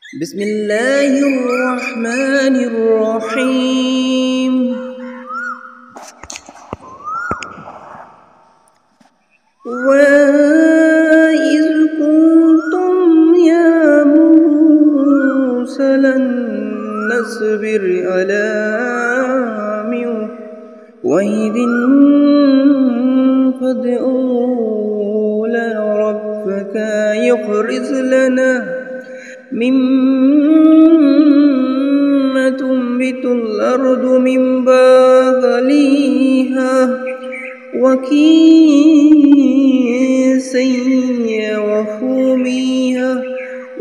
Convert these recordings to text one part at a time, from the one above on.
بسم الله الرحمن الرحيم وإذ قلتم يا موسى لن نصبر على واحد فادع لنا ربك يخرج لنا مما تنبت الأرض من بقلها وكيسيا وفومها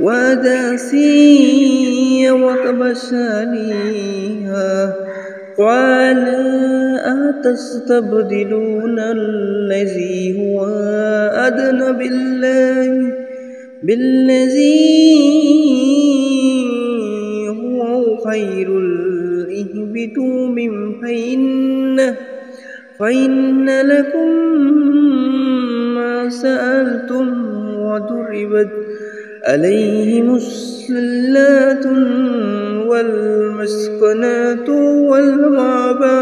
وداسيا وكبسانيها قال أتستبدلون الذي هو أدنى بالذي هو خير اهبطوا من فإن لكم ما سألتم وضربت عليهم الذلة والمسكنة والغابة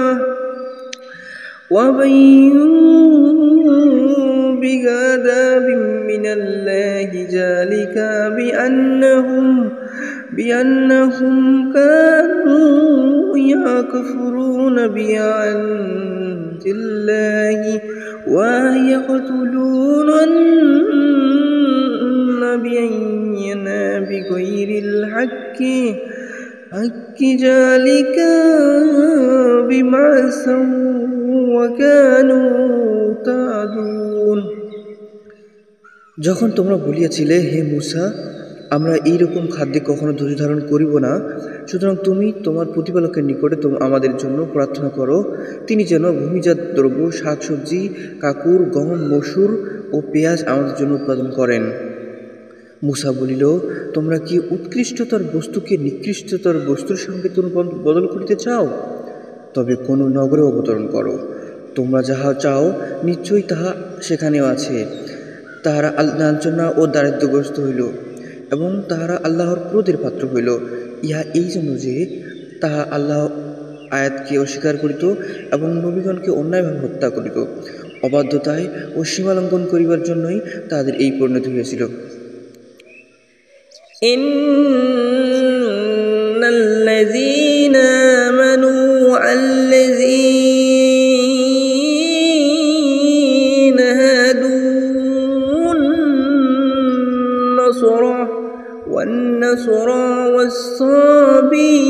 وبينوا بغضب من الله ذلك بأنهم كانوا يكفرون بآيات الله ويقتلون النبيين بغير الحق ذلك بما عصوا وكانوا يعتدون। যখন তোমরা বলিয়াছিলে, হে মূসা, আমরা এইরকম খাদ্যে কখনো ধৈর্য ধারণ করিব না, সুতরাং তুমি তোমার প্রতিপালকের নিকটে আমাদের জন্য প্রার্থনা করো, তিনি যেন ভূমিজাত দ্রব্য, শাকসবজি, কাকুর, গম, মসুর ও পেঁয়াজ আমাদের জন্য উৎপাদন করেন। মূসা বলিল, তোমরা কি উৎকৃষ্টতর বস্তুকে নিকৃষ্টতর বস্তুর সঙ্গে বদল করিতে চাও? তবে কোনো নগরে অবতরণ করো, তোমরা যাহা চাও নিশ্চয়ই তাহা সেখানেও আছে। তাহারা লাঞ্ছনা ও দারিদ্র্যগ্রস্ত হইল এবং তাহারা আল্লাহর ক্রোধের পাত্র হইল। ইহা এই জন্য যে তাহা আল্লাহ আয়াতকে অস্বীকার করিত এবং নবীগণকে অন্যায়ভাবে হত্যা করিত। অবাধ্যতায় ও সীমালঙ্ঘন করিবার জন্যই তাদের এই পরিণতি হয়েছিল। ইন্নাল্লাযীনা আমানু আল্লাযীনা হাদুন والنصرى والصابين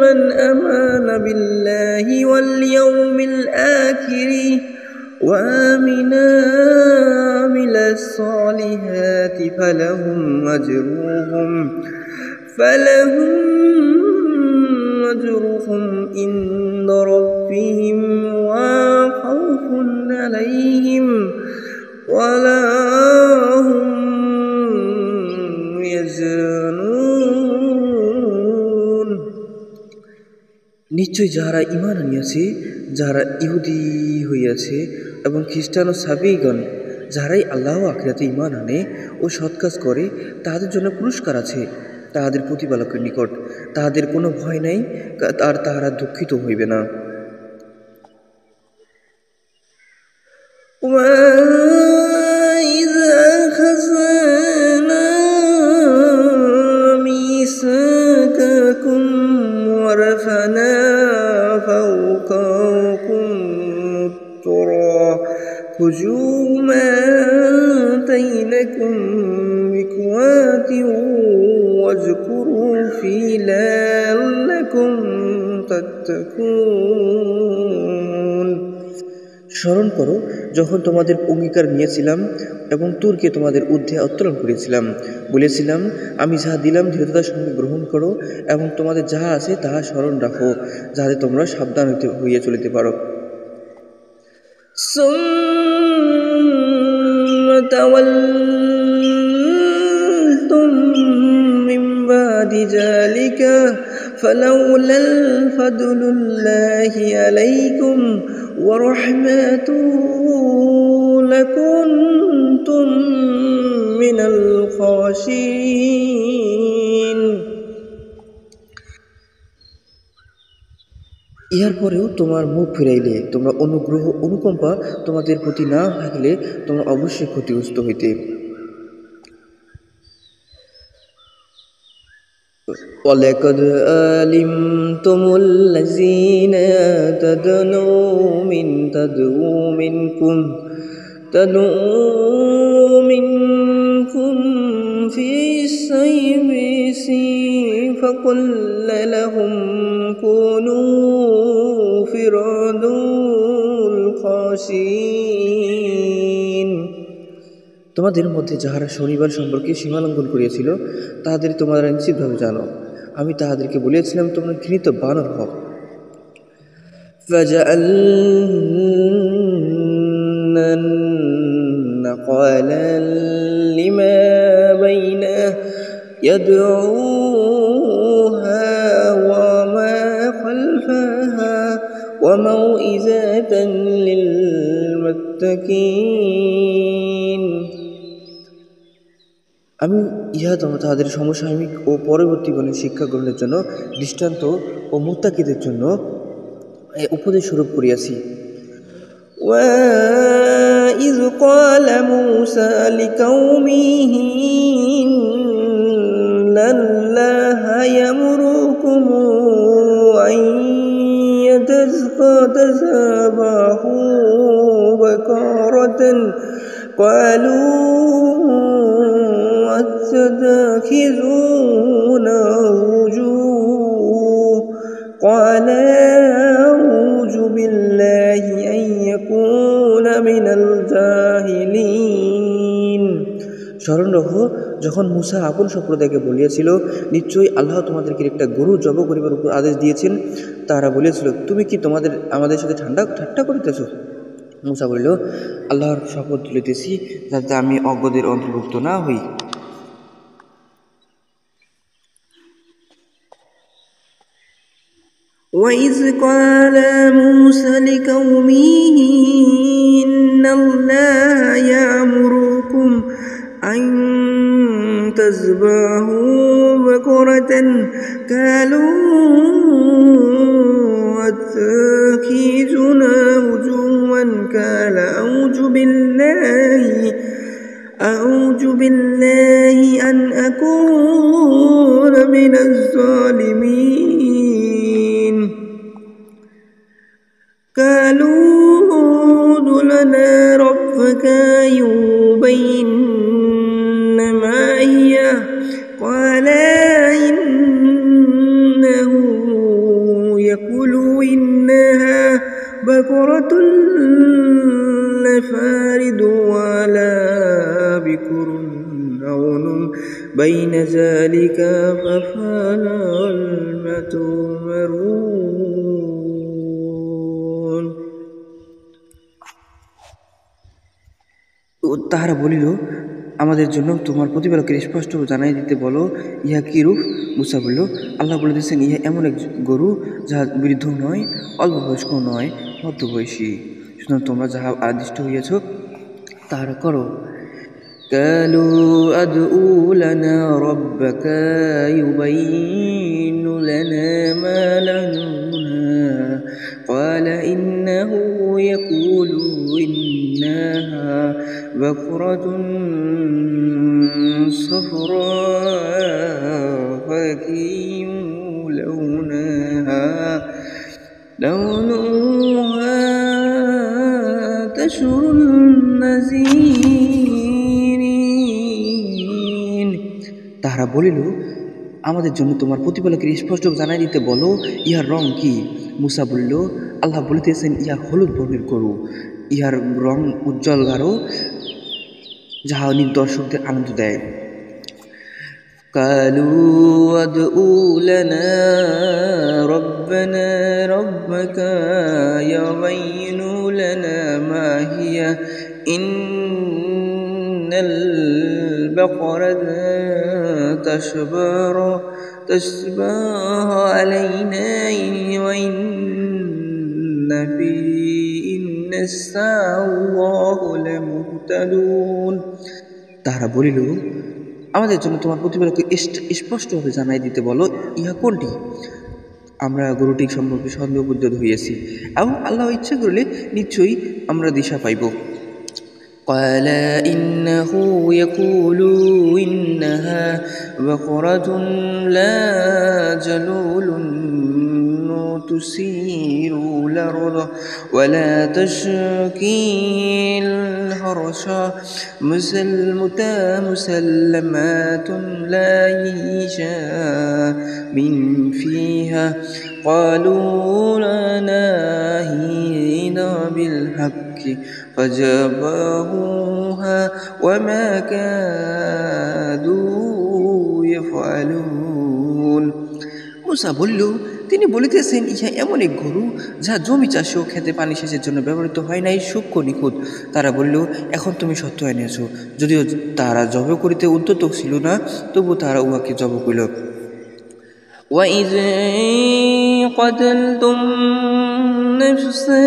من آمن بالله واليوم الآخر وآمن عمل الصالحات فلهم أجرهم عند ربهم وخوف عليهم ولا هم يحزنون। নিশ্চয় যাহারা ঈমান আনিয়াছে, যাহারা ইহুদি হইয়াছে এবং খ্রিস্টান ও সাবিগণ, যাহারাই আল্লাহ ও আখিরাতে ঈমান আনে ও সৎ কাজ করে, তাহাদের জন্য পুরস্কার আছে তাহাদের প্রতিপালকের নিকট। তাহাদের কোনো ভয় নাই আর তাহারা দুঃখিত হইবে না। وَإِذَا أَخَذْنَا مِيثَاقَكُمْ وَرَفَعْنَا فَوْقَكُمُ الطُّورَ خُذُوا مَا آتَيْنَاكُمْ بِقُوَّةٍ وَاذْكُرُوا فِيهِ لَعَلَّكُمْ تَتَّقُونَ। স্মরণ করো যখন তোমাদের অঙ্গীকার নিয়েছিলাম এবং তুরকে তোমাদের ঊর্ধ্বে উত্তোলন করেছিলাম, বলেছিলাম, আমি যাহা দিলাম ধীরতার সঙ্গে গ্রহণ করো এবং তোমাদের যাহা আছে তাহা স্মরণ রাখো, যাহাতে তোমরা সাবধান হইয়া চলিতে পারো। ثُمَّ تَوَلَّيْتُم مِّن بَعْدِ ذَلِكَ فَلَوْلَا فَضْلُ اللَّهِ عَلَيْكُمْ وَرَحْمَتُهُ لَكُنتُم من الخاشعين ইহার পরেও তোমার মুখ ফিরাইলে তোমরা অনুগ্রহ অনুকম্পা তোমাদের প্রতি না থাকলে তোমরা অবশ্যই ক্ষতিগ্রস্ত হইতে। وَلَقَدْ عَلِمْتُمُ الَّذِينَ تَدْعُو مِنْكُمْ فِي السَّيِّبِسِ فَقُلْنَ لَهُمْ كُونُوا قِرَدَةً خَاسِئِينَ তোমাদের মধ্যে যাহারা শনিবার সম্পর্কে সীমালঙ্ঘন করিয়াছিল তাহাদের তোমরা নিশ্চিতভাবে জানো। আমি তাহাদেরকে বলিয়াছিলাম তোমরা ঘৃণিত বানর হও। فَجَعَلْنَا النَّقَالَ لِمَا بَيْنَ يَدَيْهَا وَمَا خَلْفَهَا وَمَوْعِظَةً لِلْمُتَّقِينَ আমি ইহা তাহাদের সমসাময়িক ও পরবর্তী গণের শিক্ষা গ্রহণের জন্য দৃষ্টান্ত ও মুত্তাকিদের জন্য উপদেশ স্বরূপ করিয়াছি। وَإِذْ قَالَ مُوسَى لِقَوْمِهِ إِنَّ اللَّهَ يَأْمُرُكُمْ أَن تَذْبَحُوا بَقَرَةً قَالُوا أَتَتَّخِذُونَ هُزُوًا قَالَ أَعُوذُ بِاللَّهِ أَن يَكُونَ مِنَ الْجَاهِلِينَ স্মরণ রাখো যখন মূসা আপন সম্প্রদায়কে বলিয়াছিল নিশ্চয়ই আল্লাহ তোমাদেরকে একটা গরু জব করিবার উপর আদেশ দিয়েছেন। তারা বলিয়াছিল তুমি কি আমাদের সাথে ঠাট্টা করিতেছ? মূসা বলিল আল্লাহর শপথ তুলিতেছি যাতে আমি অজ্ঞদের অন্তর্ভুক্ত না হই। وَإِذْ قَالَ مُوسَى لِقَوْمِهِ إِنَّ اللَّهَ يَأْمُرُكُمْ أَن تَذْبَحُوا بَقَرَةً قَالُوا أَتَتَّخِذُونَ هُزُوًا قَالَ أعوذ بالله أن أكون من الظالمين قالوا ادع لنا ربك يبين ما هي قال إنه يقول إنها بقرة لا فارض ولا بكر عون بين ذلك فافعلوا ما تؤمرون তাহারা বলিল আমাদের জন্য তোমার প্রতিপালকের স্পষ্ট জানাই দিতে বলো ইহা কি রূপ? মূসা বলিল আল্লাহ বলিতেছেন ইহা এমন এক গরু যাহা বৃদ্ধ নয়, অল্প বয়স্ক নয়, মধ্যবয়সী। সুতরাং তোমরা যাহা আদিষ্ট হইয়াছ তাহারা করো। قالوا ادع لنا ربك يبين لنا ما لونها قال إنه يقول إنها بقرة صفراء فاقع لونها تسر الناظرين তাহারা বলিল আমাদের জন্য তোমার প্রতিপালকের স্পষ্ট জানাই দিতে বলো ইহার রং কি? মূসা বলিল আল্লাহ বলিতেছেন ইহা হলুদ বর্ণের গরু, ইহার রং উজ্জ্বল গাঢ় যাহা নিদর্শকদের আনন্দ দেয়। قالوا ادع لنا ربك يبين لنا ما هي إن البقرة تشبه علينا وإن الساعة الله لمهتدون তাহারা বলিল, আমাদের জন্য তোমার প্রতিপালককে স্পষ্টভাবে জানাই দিতে বলো, ইহা কোনটি? আমরা গরুটির সম্পর্কে সন্দেহবুদ্ধ হইয়াছি, এবং আল্লাহ ইচ্ছা করলে নিশ্চয়ই আমরা দিশা পাইব। قال إنه يقول إنها بقرة لا جلول تثير الأرض ولا تسقي الحرث مسلمات لا من فيها قالوا لنا هين بالحق فجابوها وما كادوا يفعلون মুসা বলল, তিনি বলিতেছেন, ইহা এমন এক গরু যা জমি চাষে ও খেতে পানি সেচের জন্য ব্যবহৃত হয় নাই, সূক্ষ্ম নিখুঁত। তারা বলল, এখন তুমি সত্য এনেছ। যদিও তারা জব করিতে উদ্যত ছিল না, তবু তারা উহাকে জব করিল। وَإِذْ قَتَلْتُمْ نَفْسًا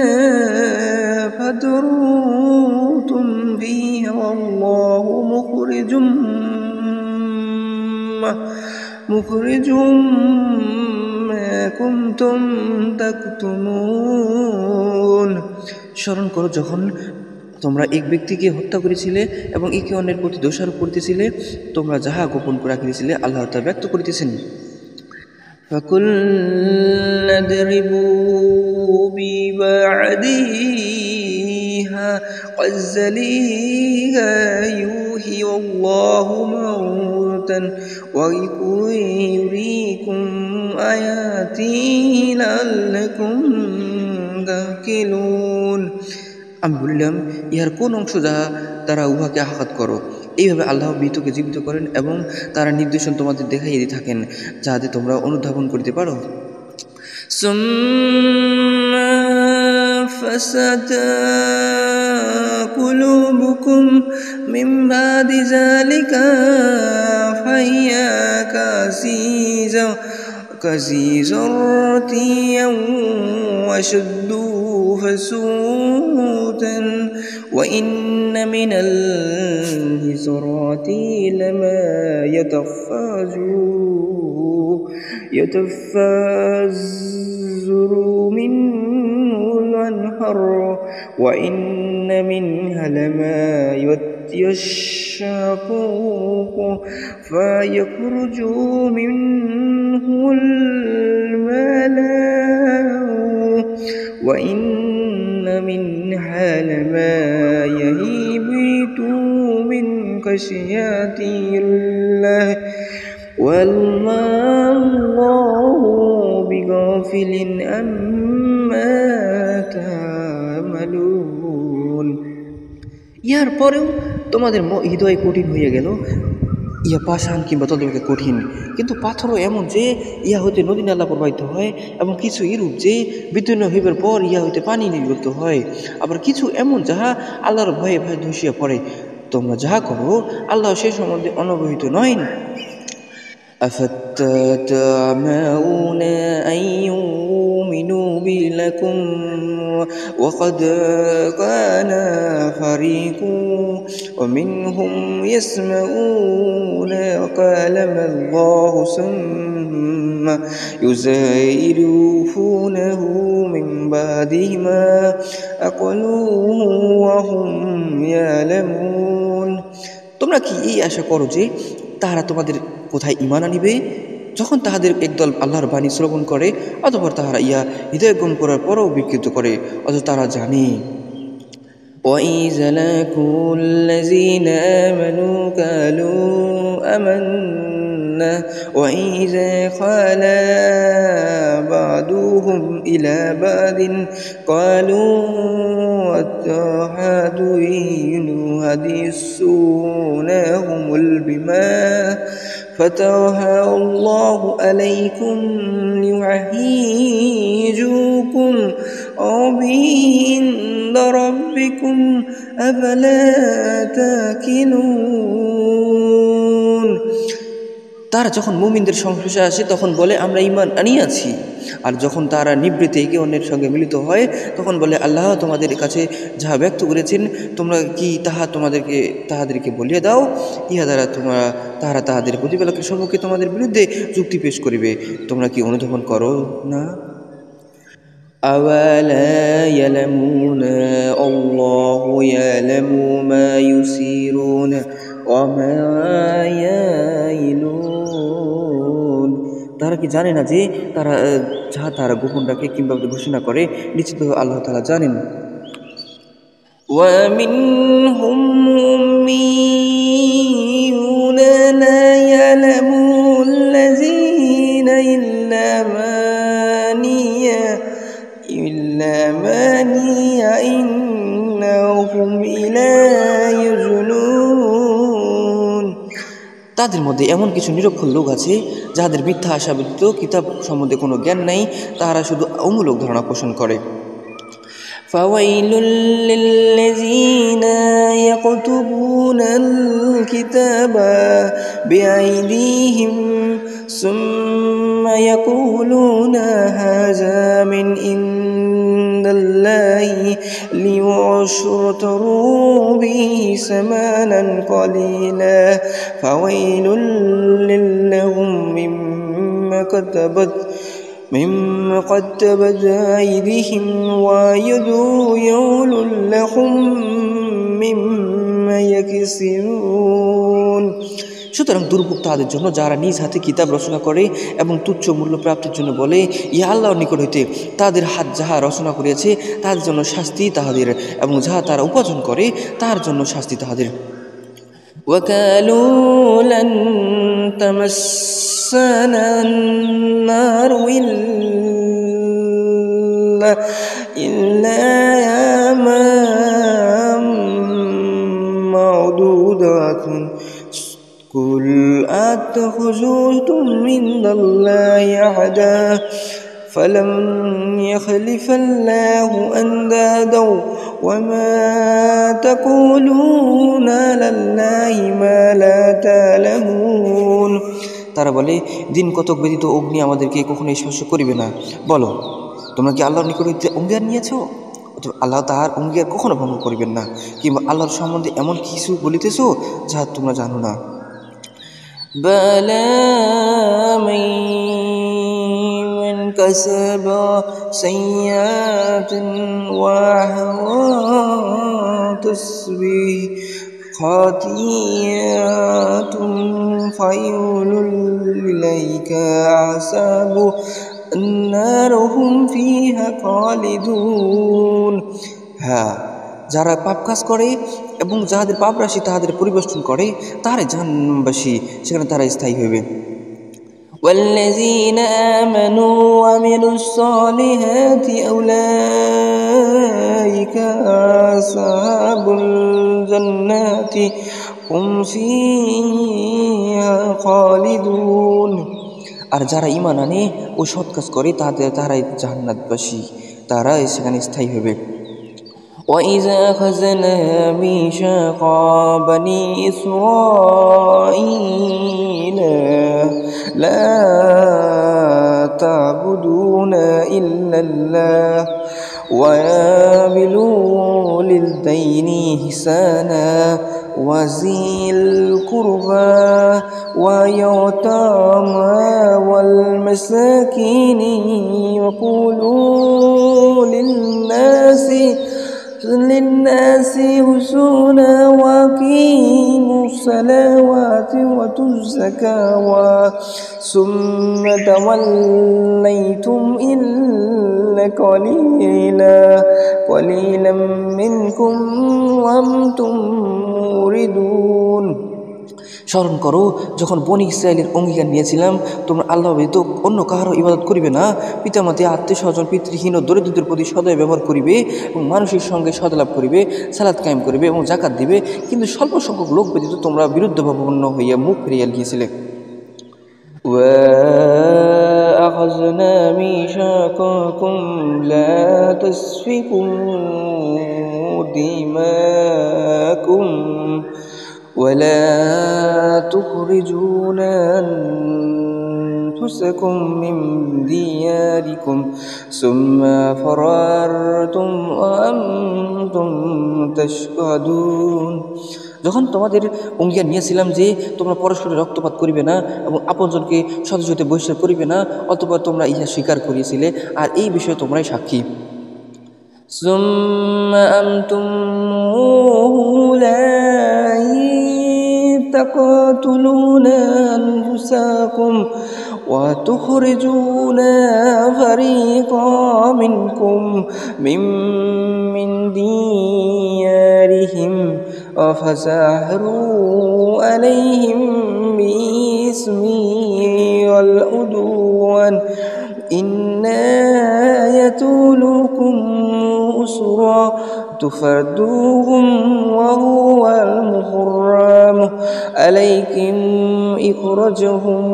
فَادَارَأْتُمْ فِيهَا وَاللَّهُ مُخْرِجٌ مَا كُنْتُمْ تَكْتُمُونَ। স্মরণ করো, যখন তোমরা এক ব্যক্তিকে হত্যা করেছিলে এবং একে অন্যের প্রতি দোষারোপ করিতেছিলে, তোমরা যাহা গোপন করে রাখিতেছিলে আল্লাহ তা ব্যক্ত করিতেছেন। فَقُلْنَا اضْرِبُوا بِبَعْضِهَا قَذَّلِكَ يُحْيِي اللَّهُ مَوْتًا وَيُرِيكُمْ آيَاتِهِ لَعَلَّكُمْ تَعْقِلُونَ। আমি বললাম, ইহার কোন অংশ যাহা তারা উহাকে আঘাত করো। এইভাবে আল্লাহ মৃতকে জীবিত করেন এবং তারা নির্দেশন তোমাদের দেখাইয়ে থাকেন, যাহাতে তোমরা অনুধাবন করিতে পারো। ثُمَّ فَسَدَتْ قُلُوبُكُمْ مِنْ بَعْدِ ذَلِكَ فَهِيَ كَالْحِجَارَةِ أَوْ أَشَدُّ فَسَادًا وَإِنَّ مِنَ الْحِجَارَةِ لَمَا يتفجر منه الأنهار وإن منها لما يشقق فيخرج منه الماء وإن منها لما يهبط من خشية الله وَمَا اللَّهُ بِغَافِلٍ عَمَّا تَعْمَلُونَ। ইহার পরেও তোমাদের হৃদয় কঠিন হইয়া গেল, ইহা পাষাণ কিংবা তদপেক্ষা কঠিন। কিন্তু পাথরও এমন যে ইহা হইতে নদী নালা প্রবাহিত হয়, এবং কিছু এরূপ যে বিদীর্ণ হইবার পর ইহা হইতে পানি নির্গত হয়। আবার কিছু এমন যাহা আল্লাহর ভয়ে ভয়ে ধসিয়া পড়ে। তোমরা যাহা করো আল্লাহ সে সম্বন্ধে অনবহিত নহেন। أفتطمعون أن يؤمنوا لكم وقد كان فريق ومنهم يسمعون كلام الله ثم يزيلونه من بعد ما عقلوه وهم يعلمون। তোমরা কি এই আশা করো যে তাহারা তোমাদের কোথায় ঈমান আনিবে, যখন তাহাদের একদল আল্লাহর বাণী শ্রবণ করে, অতঃপর তাহারা ইহা হৃদয়ঙ্গম করার পরও বিকৃত করে, অথচ তারা জানে। وَإِذَا لَقُوا الَّذِينَ آمَنُوا قَالُوا آمَنَّا وَإِذَا خَلَا بَعْضُهُمْ إِلَى بَعْضٍ قَالُوا أَتُحَدِّثُونَهُم بِمَا فَتَحَ اللَّهُ عَلَيْكُمْ لِيُحَاجُّوكُمْ به عند ربكم أفلا تَعْقِلُونَ। তারা যখন মুমিনদের সংস্পর্শে আসে তখন বলে আমরা ঈমান আনিয়াছি, আর যখন তারা নিবৃত্তে একে অন্যের সঙ্গে মিলিত হয় তখন বলে আল্লাহ তোমাদের কাছে যাহা ব্যক্ত করেছেন তোমরা কি তাহাদেরকে বলিয়ে দাও, ইহা দ্বারা তাহারা তাহাদের প্রতিপালকের সম্মুখে তোমাদের বিরুদ্ধে যুক্তি পেশ করিবে, তোমরা কি অনুধাবন করো না? أولا يعلمون الله يعلم ما يسرون وما يعلنون। তারা কি জানে না যে যাহা তারা গোপন রাখে কিংবা ঘোষণা করে নিশ্চিত আল্লাহ তাআলা জানেন। ومنهم أميون لا يعلمون الذين إلا ماني إنهم إلى يزنون। তাদের মধ্যে এমন কিছু নিরক্ষর লোক আছে যাদের মিথ্যা আশা ব্যতীত কিতাব সম্বন্ধে কোনো জ্ঞান নাই, তাহারা শুধু অমূলক ধারণা পোষণ করে। فويل للذين يكتبون الكتاب بأيديهم ثم يقولون هذا من عند الله ليشتروا به ثمنا قليلا فويل لهم مما قدمت أيديهم ويدعون لهم مما يكسبون। সুতরাং দুর্ভোগ তাদের জন্য যারা নিজ হাতে কিতাব রচনা করে এবং তুচ্ছ মূল্য প্রাপ্তির জন্য বলে ইহা আল্লাহর নিকট হইতে, তাদের হাত যাহা রচনা করিয়াছে তাদের জন্য শাস্তি তাহাদের, এবং যাহা তারা উপার্জন করে তার জন্য শাস্তি তাহাদের। وقالوا لن تمسنا النار إلا أياما معدودات قل أتخذتم عند الله عهدا فلم يخلف الله أندادا وما تقولون على الله ما لا تعلمون। তারা বলে দিন কতক ব্যতীত অগ্নি আমাদেরকে কখনো স্পর্শ করিবে না। বলো তোমরা কি আল্লাহর নিকট হইতে অঙ্গীকার নিয়েছ? আল্লাহ তাহার অঙ্গীকার কখনো ভঙ্গ করিবেন না, কিংবা আল্লাহর সম্বন্ধে এমন কিছু বলিতেছ যাহা তোমরা জানো না। বালা من كسب سيئات وتصبح خطيئة فيقول إليك عساب النار هم فيها خالدون। হ্যাঁ, যারা পাপ কাজ করে এবং যাহাদের পাপ রাশি তাহাদের পরিবেষ্টন করে তাহারাই জাহান্নামবাসী, সেখানে তারা স্থায়ী হইবে। والذين آمنوا وعملوا الصالحات أولئك أصحاب الجنات هم فيها خالدون। আর যারা ঈমান আনে ও সৎ কাজ করে তাহারাই জান্নাতবাসী, তারা সেখানে স্থায়ী হইবে। وإذا أخذنا ميثاق بني إسرائيل لا تعبدون إلا الله وبالوالدين الدين إحسانا وذي القربى واليتامى والمساكين وقولوا للناس حسنا وأقيموا الصلاة وآتوا الزكاة ثم توليتم إلا قليلا منكم وأنتم معرضون। স্মরণ করো যখন বনী ইসরায়েলের অঙ্গীকার নিয়েছিলাম তোমরা আল্লাহ ব্যতীত অন্য কাহারও ইবাদত করিবে না, পিতামাতা আত্মীয় স্বজন পিতৃহীন ও দরিদ্রদের প্রতি সদয় ব্যবহার করিবে এবং মানুষের সঙ্গে সদালাপ করিবে, সালাত কায়েম করিবে এবং জাকাত দিবে, কিন্তু স্বল্প সংখ্যক লোক ব্যতীত তোমরা বিরুদ্ধভাবাপন্ন হইয়া মুখ ফিরিয়া গিয়েছিলে। وأخذنا ميثاقكم لا تسفكون دماءكم ولا تخرجون أنفسكم من دياركم ثم فررتم وأنتم تشهدون। যখন তোমাদের অঙ্গীকার নিয়েছিলাম যে তোমরা পরস্পরের রক্তপাত করিবে না এবং আপনজনকে সদস্য হইতে বহিষ্কার করিবে না, অতঃপর তোমরা ইহা স্বীকার করিয়েছিলে, আর এই বিষয়ে তোমরাই সাক্ষী। ثم أنتم أولئك تقتلون أنفسكم وتخرجون فريقا منكم من ديارهم فظاهروا عليهم بإثمي والعدوان إن يطولكم أسرا تفردوهم وهو المحرم عليكم إخراجهم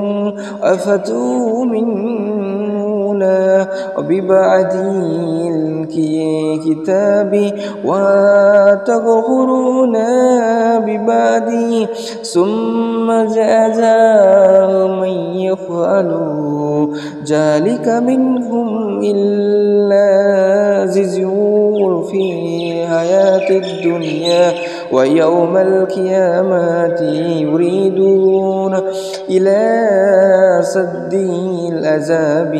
أفتؤمنون ببعض الكتاب وتكفرون ببعض ثم جزاء من يفعل ذلك منهم إلا خزي في الحياة الدنيا ويوم القيامة يريدون إلى سد العذاب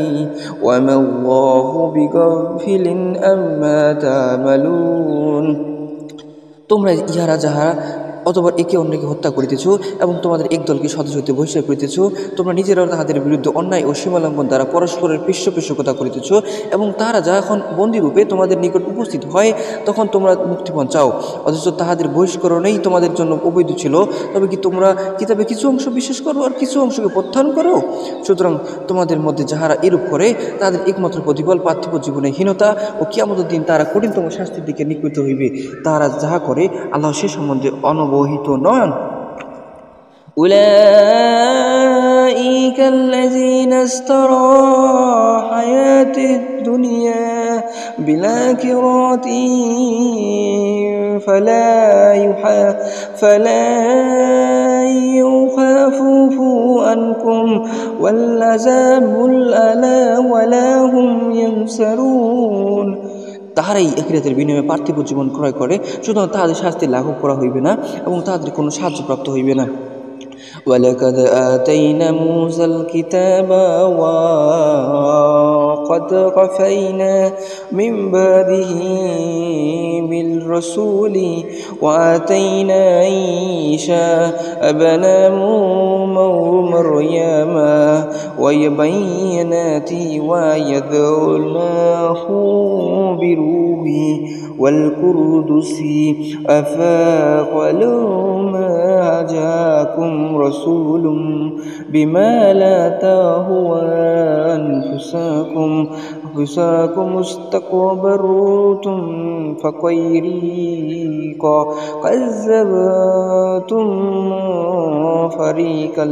وما الله بغافل عما تعملون। তোমরা ইহারা যাহারা অতঃপর একে অন্যকে হত্যা করিতেছ এবং তোমাদের এক দলকে সদস্য হইতে বহিষ্কার করিতেছ, তোমরা নিজেরাও তাহাদের বিরুদ্ধে অন্যায় ও সীমালঙ্ঘন দ্বারা পরস্পরের পৃষ্ঠপোষকতা করিতেছ, এবং তাহারা যখন বন্দীরূপে তোমাদের নিকট উপস্থিত হয় তখন তোমরা মুক্তিপণ চাও, অথচ তাহাদের বহিষ্করণেই তোমাদের জন্য অবৈধ ছিল। তবে কি তোমরা কিতাবে কিছু অংশ বিশ্বাস করো আর কিছু অংশকে প্রত্যাখ্যান করো? সুতরাং তোমাদের মধ্যে যাহারা এরূপ করে তাদের একমাত্র প্রতিফল পার্থিব জীবনে হীনতা, ও কিয়ামতের দিন তারা কঠিনতম শাস্তির দিকে নিকৃত হইবে। তাহারা যাহা করে আল্লাহ সে সম্বন্ধে অনবহিত নন। أولئك الذين اشتروا حياة الدنيا بالآخرة فلا يخفف عنكم والعذاب الأعلى ولا هم ينصرون। তাহারাই আখিরাতের বিনিময়ে পার্থিব জীবন ক্রয় করে, সুতরাং তাহাদের শাস্তি লাঘব করা হইবে না এবং তাহাদের কোনো সাহায্যপ্রাপ্ত হইবে না। ولقد آتينا موسى الكتاب وقد قفينا من بعده بالرسول وآتينا عيسى ابن مريم وبينات وأيدناه بروح والقدس أفقلما جاءكم رسول بما لا تهوى أنفسكم استكبرتم ففريقا كذبتم فريقا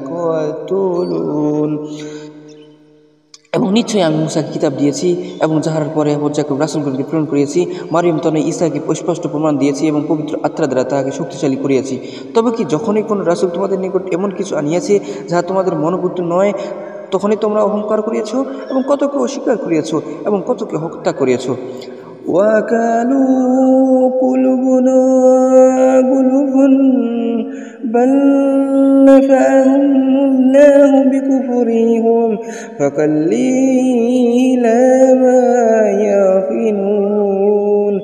تقتلون। এবং নিশ্চয়ই আমি মুসাকে কিতাব দিয়েছি এবং যাহার পরে পর্যায়ক্রম রাসূলগণকে প্রেরণ করিয়েছি, মারিয়াম তনয় ঈসাকে স্পষ্ট প্রমাণ দিয়েছি এবং পবিত্র আত্মা দ্বারা তাহাকে শক্তিশালী করিয়াছি। তবে কি যখনই কোনো রাসূল তোমাদের নিকট এমন কিছু আনিয়াছে যাহা তোমাদের মনোবুদ্ধ নয়, তখনই তোমরা অহংকার করিয়াছ এবং কতকে অস্বীকার করিয়াছ এবং কতকে হত্যা করিয়াছ। وقالوا قلوبنا غلف بل نفعهم الله بكفرهم فقليلا ما يؤمنون।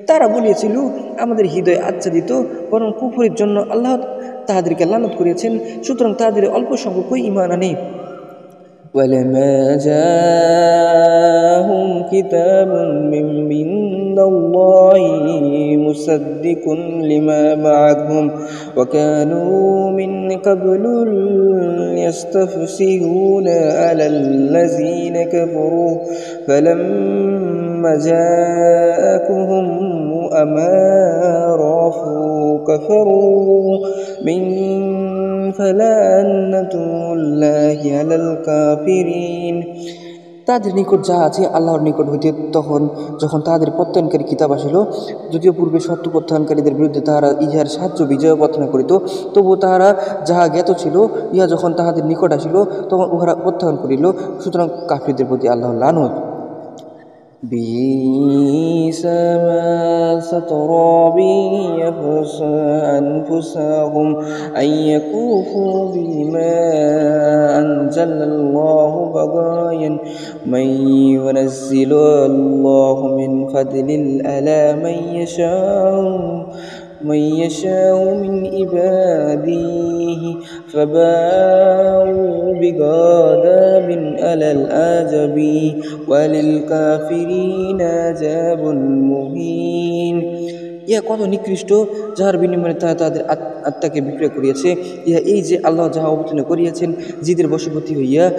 তারা বলিয়াছিল, আমাদের হৃদয় আচ্ছাদিত, বরং কুফরের জন্য আল্লাহ তাহাদেরকে লানত করিয়াছেন, সুতরাং তাহাদের অল্প সংখ্যকই ঈমান আনে। ولما جاءهم كتاب من عند الله مصدق لما معهم وكانوا من قبل يستفتحون على الذين كفروا فلما جاءهم ما عرفوا كفروا من فلعنة الله على الكافرين। তাদের নিকট যা আছে আল্লাহর নিকট হইতে তখন যখন তাহাদের প্রত্যয়নকারী কিতাব আসিল, যদিও পূর্বে সত্য প্রত্যয়নকারীদের বিরুদ্ধে তাহারা ইহার সাহায্য বিজয় প্রার্থনা করিত, তবুও তাহারা যাহা জ্ঞাত ছিল ইহা যখন তাহাদের নিকট আসিল তখন উহারা প্রত্যাখ্যান করিল। সুতরাং কাফিরদের প্রতি আল্লাহর লানত। بئس ما سترى به أنفسهم أن يكفروا بما أنزل الله بغيا من ينزل الله من فضل على من يشاء من عباده فباءوا بغضب على العذاب وللكافرين عذاب مهين। ইহা কত নিকৃষ্ট যাহার বিনিময়ে তারা তাদের আত্মাকে বিক্রয় করিয়াছে। ইহা এই যে আল্লাহ যাহা অবতীর্ণ করিয়াছেন জিদের বশবর্তী হইয়া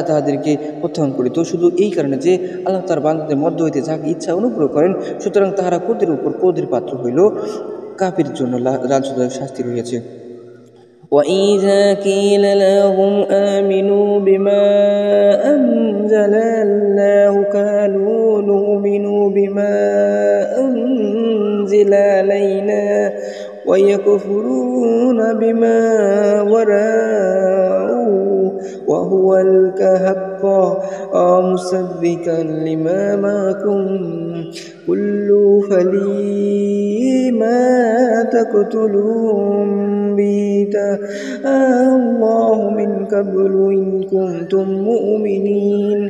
তাহাদেরকে প্রত্যাখ্যান করিত, শুধু এই কারণে যে আল্লাহ তার বান্দাদের মধ্য হইতে যাকে ইচ্ছা অনুগ্রহ করেন, সুতরাং তাহারা ক্রোধের উপর ক্রোধের পাত্র হইল। কাফির জন্য লাঞ্ছনাদায়ক শাস্তি রহিয়াছে। وَإِذَا قِيلَ لَهُمْ آمِنُوا بِمَا أَنزَلَ اللَّهُ قَالُوا نُؤْمِنُ بِمَا أُنزِلَ عَلَيْنَا وَيَكْفُرُونَ بِمَا وَرَاءَهُ وَهُوَ الْحَقُّ مُصَدِّقًا لِمَا مَعَكُمْ قُلْ فَلِمَ تَقْتُلُونَ اللَّهُ مِنْ قَبْلُ إِنْ كُنْتُمْ مُؤْمِنِينَ।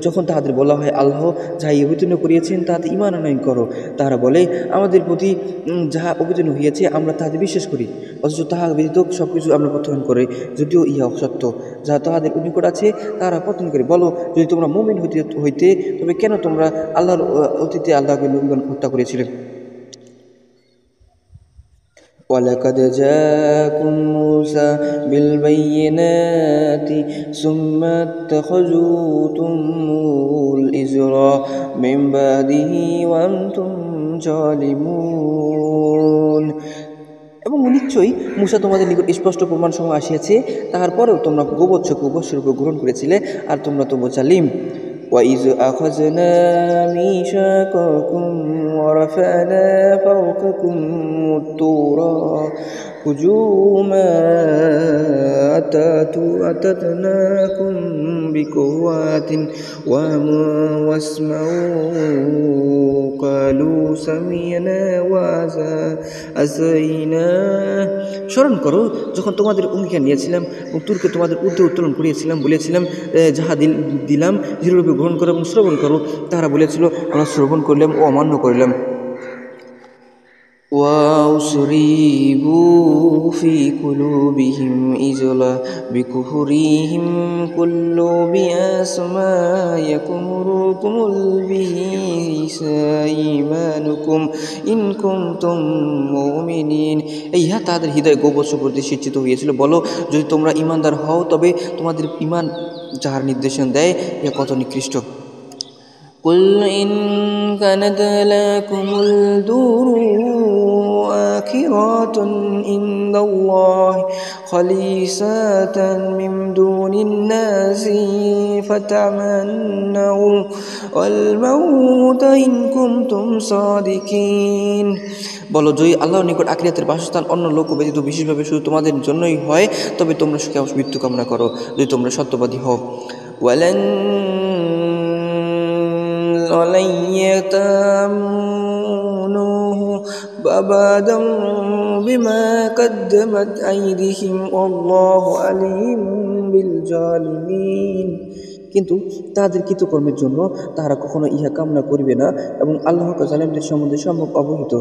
যখন তাহাদের বলা হয় আল্লাহ যাহা অবতীর্ণ করিয়াছেন তাহাতে ঈমান আনয়ন করো, তাহারা বলে আমাদের প্রতি যাহা অবতীর্ণ হইয়াছে আমরা তাহাতে বিশ্বাস করি, অথচ তাহা ব্যতীত সব কিছু আমরা প্রত্যাখ্যান করে, যদিও ইহা অসত্য যাহা তাহাদের নিকট আছে তাহারা প্রত্যাখ্যান করে। বলো, যদি তোমরা মুমিন হইতে তবে কেন তোমরা আল্লাহর অতীতে আল্লাহকে নবীগণ হত্যা করিয়াছিলে? وَلَقَدْ جَاءَكُم مُوسَى بِالْبَيِّنَاتِ ثُمَّ اتَّخَذْتُمُ الْعِجْلَ مِنْ بَعْدِهِ وَأَنْتُمْ ظَالِمُونَ। এবং নিশ্চয়ই মূসা তোমাদের নিকট স্পষ্ট প্রমাণ সমূহ আসিয়াছে, তাহার পরেও তোমরা গোবৎসকে উপাস্যরূপে গ্রহণ করেছিলে, আর তোমরা তো জালিম। وَإِذْ أَخَذْنَا مِيثَاقَكُمْ وَرَفَعْنَا فَوْقَكُمُ الطُّورَ خُذُوا مَا آتَيْنَاكُمْ بِقُوَّةٍ وَاسْمَعُوا قَالُوا سَمِعْنَا وَعَصَيْنَا। স্মরণ করো যখন তোমাদের অঙ্গীকার নিয়েছিলাম এবং তুরকে তোমাদের ঊর্ধ্বে উত্তোলন করিয়েছিলাম, বলেছিলাম যাহা দিলাম দৃঢ়রূপে গ্রহণ করো এবং শ্রবণ করো। তাহারা বলেছিল আমরা শ্রবণ করলাম ও অমান্য করিলাম। وَأُشْرِبُوا فِي قُلُوبِهِمْ الْعِجْلَ بِكُفْرِهِمْ قُلْ بِأَسْمَاءٍ يَكْفُرُكُم بِهِ إِيمَانُكُمْ إِن كُنتُم مُؤْمِنِينَ। ইহা তাদের হৃদয় গোবৎস প্রতি সিঞ্চিত হইয়াছিল। বলো, যদি তোমরা ঈমানদার হও তবে তোমাদের ঈমান যাহার নির্দেশন দেয় ইহা কত নিকৃষ্ট। قُلْ إِنْ كَانَتْ لَكُمُ الدَّارُ الْآخِرَةُ عِندَ اللَّهِ خَالِصَةً مِنْ دُونِ النَّاسِ فَتَمَنَّوُا الْمَوْتَ إِنْ كُنْتُمْ صَادِقِينَ। বলো, যদি আল্লাহর নিকট আখিরাতের বাসস্থান অন্য লোক ব্যতীত বিশেষভাবে শুধু তোমাদের জন্যই হয় তবে তোমরা সুখে মৃত্যু কামনা করো, যদি তোমরা সত্যবাদী হও। ওয়ালান يَتَمَنَّوْهُ أَبَدًا بِمَا قَدَّمَتْ أَيْدِيهِمْ وَاللَّهُ عَلِيمٌ بِالظَّالِمِينَ। কিন্তু তাহাদের কৃতকর্মের জন্য তাহারা কখনো ইহা কামনা করিবে না এবং আল্লাহ জালিমদের সম্বন্ধে সম্যক অবহিত।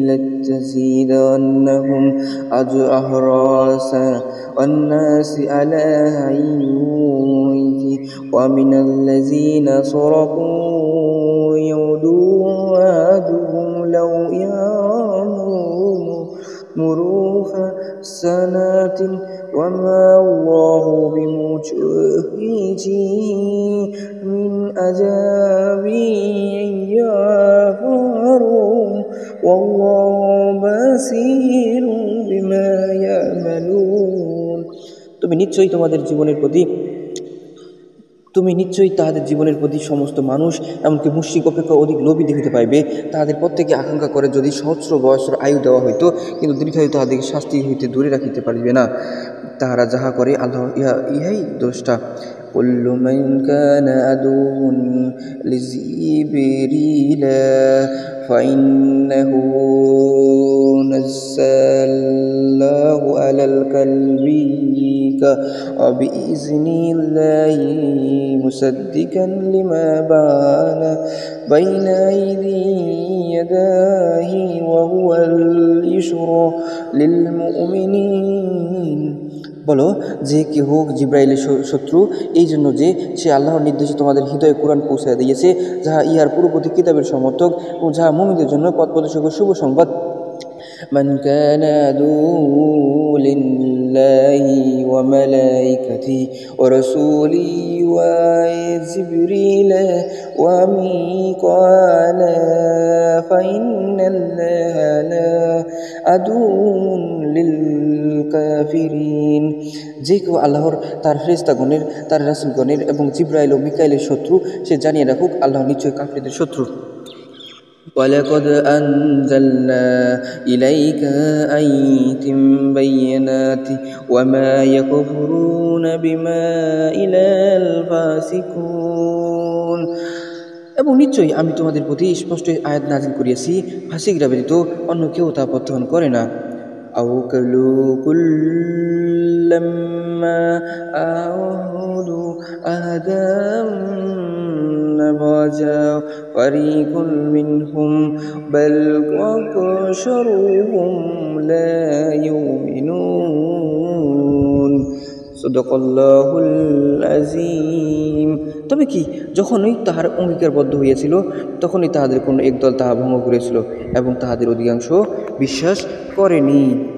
لَتَزِيدَنَّهُمْ أَحْرَصَ النَّاسِ عَلَى حَيٍّ وَمِنَ الَّذِينَ أَشْرَكُوا يَوَدُّونَ لَوْ يَعْمُرُونَ سَنَةً وَمَا اللَّهُ بِمُخْرِجِهِ مِنْ عَذَابِهِ يَغْفِرُونَ وَاللَّهُ بَصِيرٌ بِمَا يَعْمَلُونَ। নিশ্চয়ই তাহাদের জীবনের প্রতি সমস্ত মানুষ এমনকি মুশরিক অপেক্ষা অধিক লোভী দেখিতে পাইবে। তাহাদের প্রত্যেকে আকাঙ্ক্ষা করে যদি সহস্র বয়সের আয়ু দেওয়া হইত, কিন্তু দীর্ঘায়ু তাহাদেরকে শাস্তি হইতে দূরে রাখিতে পারিবে না। তাহারা যাহা করে আল্লাহ ইহাই দ্রষ্টা। كل من كان عدوا لجبريل فإنه نزله على قلبك وبإذن الله مصدقا لما بين يديه وهو البشرى للمؤمنين। বলো যে কেহ জিব্রাইলের শত্রু, এই জন্য যে সে আল্লাহর নির্দেশে তোমাদের হৃদয়ে কোরআন পৌঁছায় দিয়েছে, যাহা ইহার পূর্ববর্তী কিতাবের সমর্থক এবং যাহা মুমিনদের জন্য পথ প্রদর্শক শুভ সংবাদ। من كان عدوا لله وملائكته ورسوله وجبريل وميكال فإن الله لا عدو للكافرين। যে কেউ আল্লাহর, তার ফেরেশতাগণের, তার রাসূলগণের এবং জিবরাইল ও মিকাইলের শত্রু, সে জানিয়ে রাখুক আল্লাহ নিশ্চয় কাফিরদের শত্রু। ولقد أنزلنا إليك آيات بينات وما يكفرون بما إلا الفاسقون। এবং নিশ্চয়ই আমি তোমাদের প্রতি স্পষ্ট আয়াত নাযিল করিয়াছি, ফাসিকরা ব্যতীত অন্য কেউ তা প্রত্যাখ্যান করে না। أو كلما عاهدوا عهدا نبذا فريق منهم بل أكثرهم لا يؤمنون। সাদাকাল্লাহুল আযীম। তবে কি, যখনই তাহার অঙ্গীকারবদ্ধ হইয়াছিল, তখনই তাহাদের কোনো একদল তাহা ভঙ্গ করেছিল এবং তাহাদের অধিকাংশ বিশ্বাস করেনি।